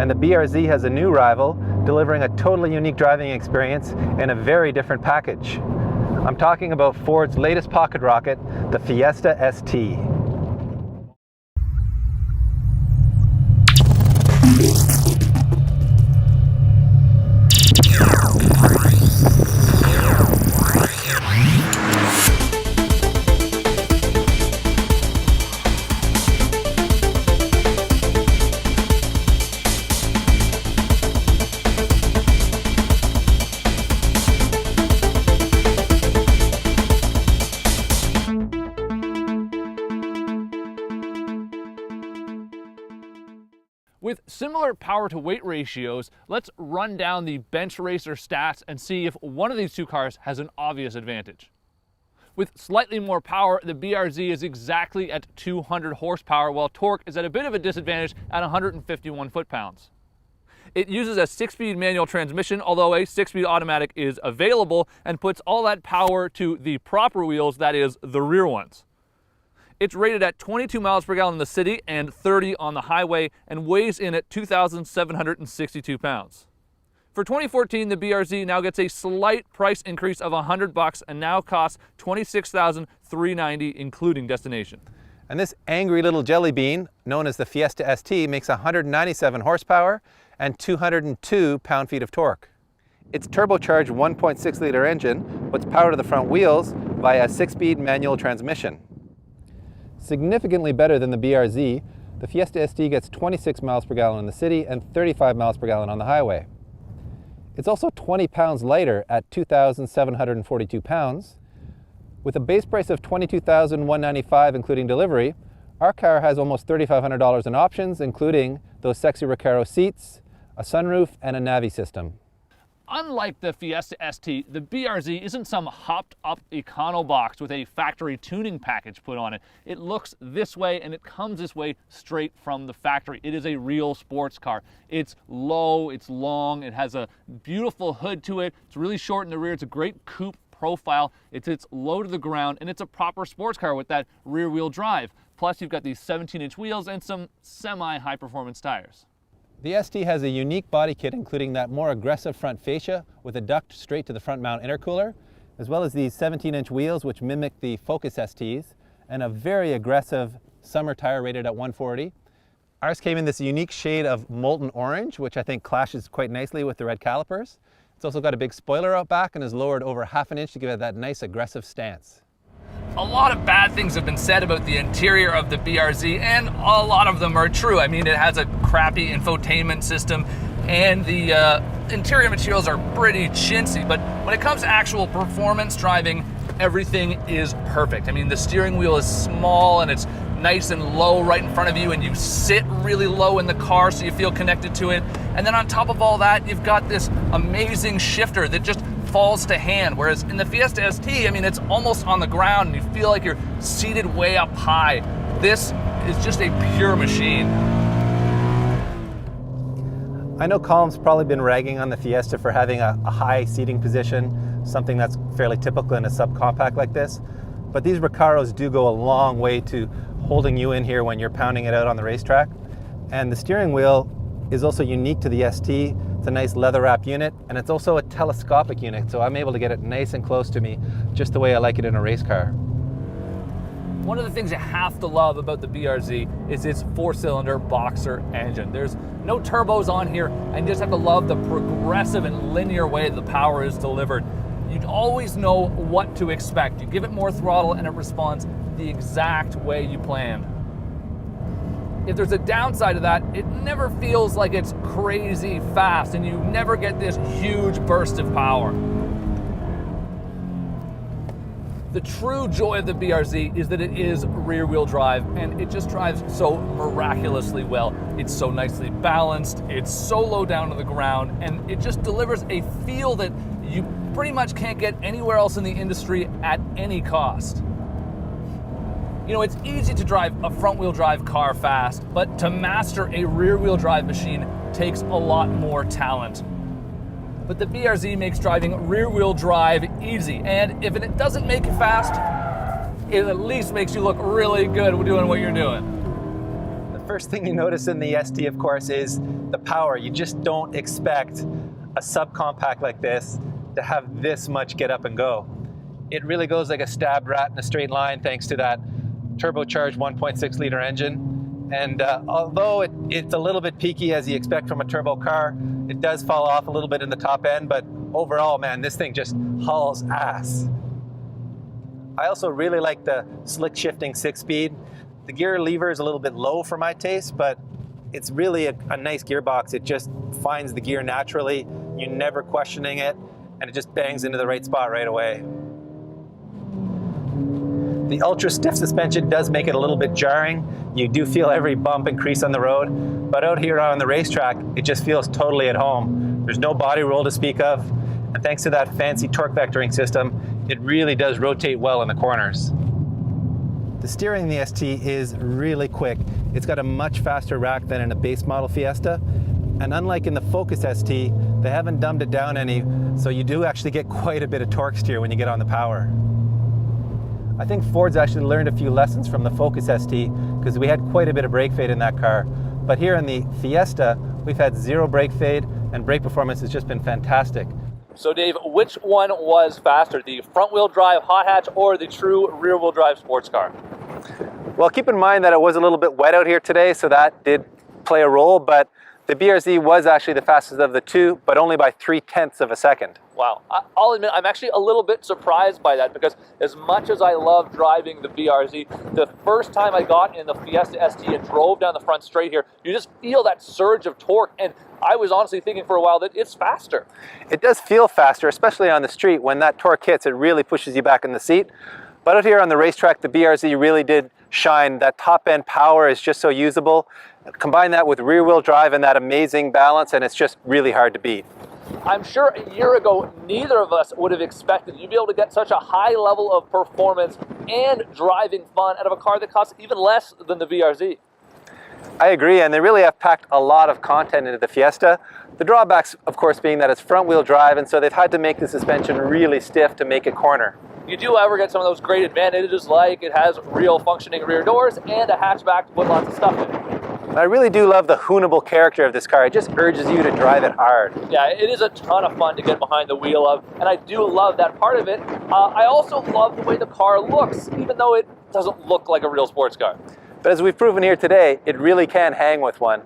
And the BRZ has a new rival, delivering a totally unique driving experience in a very different package. I'm talking about Ford's latest pocket rocket, the Fiesta ST. With similar power to weight ratios, let's run down the bench racer stats and see if one of these two cars has an obvious advantage. With slightly more power, the BRZ is exactly at 200 horsepower, while torque is at a bit of a disadvantage at 151 foot-pounds. It uses a 6-speed manual transmission, although a 6-speed automatic is available, and puts all that power to the proper wheels, that is, the rear ones. It's rated at 22 miles per gallon in the city and 30 on the highway, and weighs in at 2,762 pounds. For 2014, the BRZ now gets a slight price increase of $100 and now costs $26,390, including destination. And this angry little jelly bean, known as the Fiesta ST, makes 197 horsepower and 202 pound-feet of torque. Its turbocharged 1.6-liter engine puts power to the front wheels via a 6-speed manual transmission. Significantly better than the BRZ, the Fiesta ST gets 26 miles per gallon in the city and 35 miles per gallon on the highway. It's also 20 pounds lighter at 2,742 pounds. With a base price of $22,195 including delivery, our car has almost $3,500 in options, including those sexy Recaro seats, a sunroof, and a Navi system. Unlike the Fiesta ST, the BRZ isn't some hopped-up econo box with a factory tuning package put on it. It looks this way and it comes this way straight from the factory. It is a real sports car. It's low, it's long, it has a beautiful hood to it, it's really short in the rear, it's a great coupe profile, it's low to the ground, and it's a proper sports car with that rear-wheel drive. Plus you've got these 17-inch wheels and some semi-high-performance tires. The ST has a unique body kit, including that more aggressive front fascia with a duct straight to the front mount intercooler, as well as these 17-inch wheels which mimic the Focus STs, and a very aggressive summer tire rated at 140. Ours came in this unique shade of molten orange, which I think clashes quite nicely with the red calipers. It's also got a big spoiler out back and is lowered over ½ an inch to give it that nice aggressive stance. A lot of bad things have been said about the interior of the BRZ, and a lot of them are true. I mean, it has a crappy infotainment system, and the interior materials are pretty chintzy, but when it comes to actual performance driving, everything is perfect. I mean, the steering wheel is small, and it's nice and low right in front of you, and you sit really low in the car so you feel connected to it. And then on top of all that, you've got this amazing shifter that just falls to hand, whereas in the Fiesta ST, I mean, it's almost on the ground and you feel like you're seated way up high. This is just a pure machine. I know Colin's probably been ragging on the Fiesta for having a high seating position, something that's fairly typical in a subcompact like this, but these Recaros do go a long way to holding you in here when you're pounding it out on the racetrack. And the steering wheel is also unique to the ST. It's a nice leather wrap unit, and it's also a telescopic unit, so I'm able to get it nice and close to me, just the way I like it in a race car. One of the things you have to love about the BRZ is its 4-cylinder boxer engine. There's no turbos on here, and you just have to love the progressive and linear way the power is delivered. You always know what to expect. You give it more throttle and it responds the exact way you planned. If there's a downside to that, it never feels like it's crazy fast and you never get this huge burst of power. The true joy of the BRZ is that it is rear-wheel drive, and it just drives so miraculously well. It's so nicely balanced, it's so low down to the ground, and it just delivers a feel that you pretty much can't get anywhere else in the industry at any cost. You know, it's easy to drive a front-wheel drive car fast, but to master a rear-wheel drive machine takes a lot more talent. But the BRZ makes driving rear-wheel drive easy, and if it doesn't make you fast, it at least makes you look really good doing what you're doing. The First thing you notice in the ST, of course, is the power. You just don't expect a subcompact like this to have this much get up and go. It really goes like a stabbed rat in a straight line thanks to that turbocharged 1.6 liter engine. And although it's a little bit peaky as you expect from a turbo car, it does fall off a little bit in the top end, but overall, man, this thing just hauls ass. I also really like the slick shifting 6-speed. The gear lever is a little bit low for my taste, but it's really a nice gearbox. It just finds the gear naturally. You're never questioning it, and it just bangs into the right spot right away. The ultra stiff suspension does make it a little bit jarring. You do feel every bump and crease on the road, but out here on the racetrack, it just feels totally at home. There's no body roll to speak of, and thanks to that fancy torque vectoring system, it really does rotate well in the corners. The steering in the ST is really quick. It's got a much faster rack than in a base model Fiesta, and unlike in the Focus ST, they haven't dumbed it down any, so you do actually get quite a bit of torque steer when you get on the power. I think Ford's actually learned a few lessons from the Focus ST because we had quite a bit of brake fade in that car. But here in the Fiesta, we've had zero brake fade and brake performance has just been fantastic. So Dave, which one was faster, the front-wheel drive hot hatch or the true rear-wheel drive sports car? Well, keep in mind that it was a little bit wet out here today, so that did play a role, but the BRZ was actually the fastest of the two, but only by 0.3 of a second. Wow. I'll admit, I'm actually a little bit surprised by that because as much as I love driving the BRZ, the first time I got in the Fiesta ST and drove down the front straight here, you just feel that surge of torque, and I was honestly thinking for a while that it's faster. It does feel faster, especially on the street. When that torque hits, it really pushes you back in the seat. But out here on the racetrack, the BRZ really did shine. That top end power is just so usable. Combine that with rear wheel drive and that amazing balance, and it's just really hard to beat. I'm sure a year ago, neither of us would have expected you'd be able to get such a high level of performance and driving fun out of a car that costs even less than the BRZ. I agree, and they really have packed a lot of content into the Fiesta. The drawbacks, of course, being that it's front-wheel drive, and so they've had to make the suspension really stiff to make it corner. You do, however, get some of those great advantages, like it has real functioning rear doors and a hatchback to put lots of stuff in. I really do love the hoonable character of this car. It just urges you to drive it hard. Yeah, it is a ton of fun to get behind the wheel of, and I do love that part of it. I also love the way the car looks, even though it doesn't look like a real sports car. But as we've proven here today, it really can hang with one.